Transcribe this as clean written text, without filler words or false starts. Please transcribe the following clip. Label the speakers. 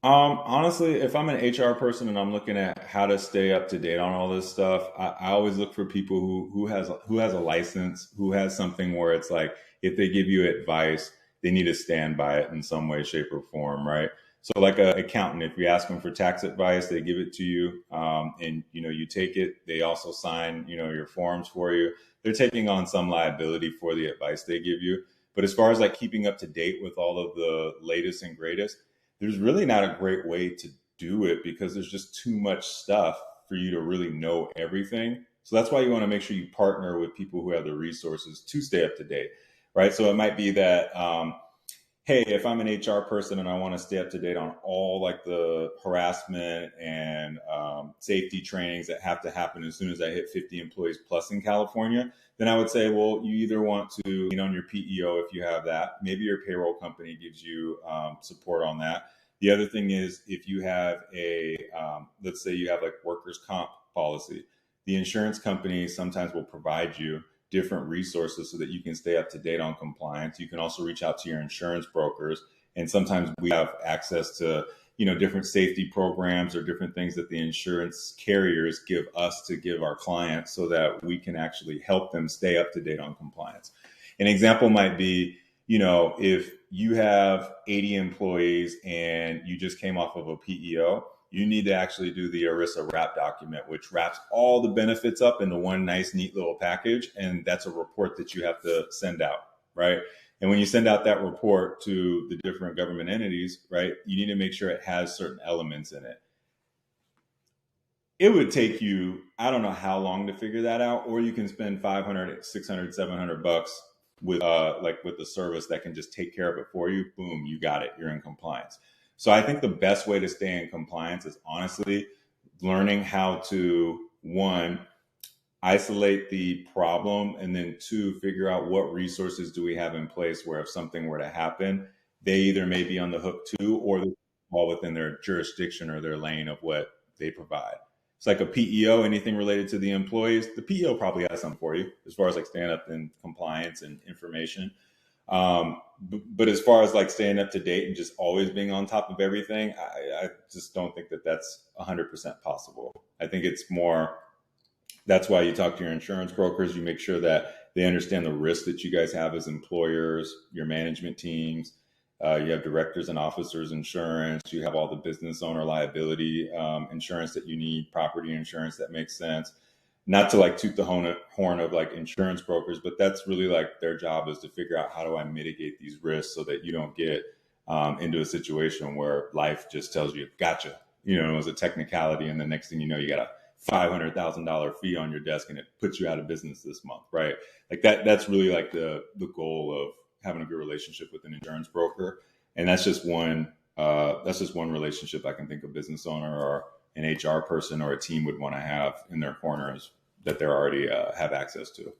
Speaker 1: Honestly, if I'm an HR person and I'm looking at how to stay up to date on all this stuff, I always look for people who has a license, who has something where it's like if they give you advice, they need to stand by it in some way, shape, or form, right? So, like a accountant, if you ask them for tax advice, they give it to you, and you take it. They also sign, your forms for you. They're taking on some liability for the advice they give you. But as far as like keeping up to date with all of the latest and greatest, there's really not a great way to do it because there's just too much stuff for you to really know everything. So that's why you want to make sure you partner with people who have the resources to stay up to date, right? So it might be that, hey, if I'm an HR person and I want to stay up to date on all like the harassment and safety trainings that have to happen as soon as I hit 50 employees plus in California, then I would say, well, you either want to on your PEO if you have that. Maybe your payroll company gives you support on that. The other thing is if you have let's say you have like workers' comp policy, the insurance company sometimes will provide you different resources so that you can stay up to date on compliance. You can also reach out to your insurance brokers. And sometimes we have access to, different safety programs or different things that the insurance carriers give us to give our clients so that we can actually help them stay up to date on compliance. An example might be, if you have 80 employees and you just came off of a PEO, you need to actually do the ERISA wrap document, which wraps all the benefits up into one nice, neat little package. And that's a report that you have to send out, right? And when you send out that report to the different government entities, right, you need to make sure it has certain elements in it. It would take you, I don't know how long to figure that out, or you can spend 500, 600, 700 bucks with with the service that can just take care of it for you. Boom, you got it. You're in compliance. So I think the best way to stay in compliance is honestly learning how to, one, isolate the problem, and then two, figure out what resources do we have in place where if something were to happen, they either may be on the hook too, or they fall within their jurisdiction or their lane of what they provide. It's like a PEO, anything related to the employees, the PEO probably has something for you as far as like staying up in compliance and information. But as far as like staying up to date and just always being on top of everything, I just don't think that that's 100% possible. I think it's more, that's why you talk to your insurance brokers. You make sure that they understand the risk that you guys have as employers, your management teams. You have directors and officers insurance. You have all the business owner liability insurance that you need, property insurance that makes sense. Not to like toot the horn of like insurance brokers, but that's really like their job is to figure out how do I mitigate these risks so that you don't get into a situation where life just tells you, gotcha, it was a technicality. And the next thing you know, you got a $500,000 fee on your desk and it puts you out of business this month, right? Like that's really like the goal of having a good relationship with an insurance broker. And that's just one relationship I can think a business owner or an HR person or a team would want to have in their corners that they already have access to.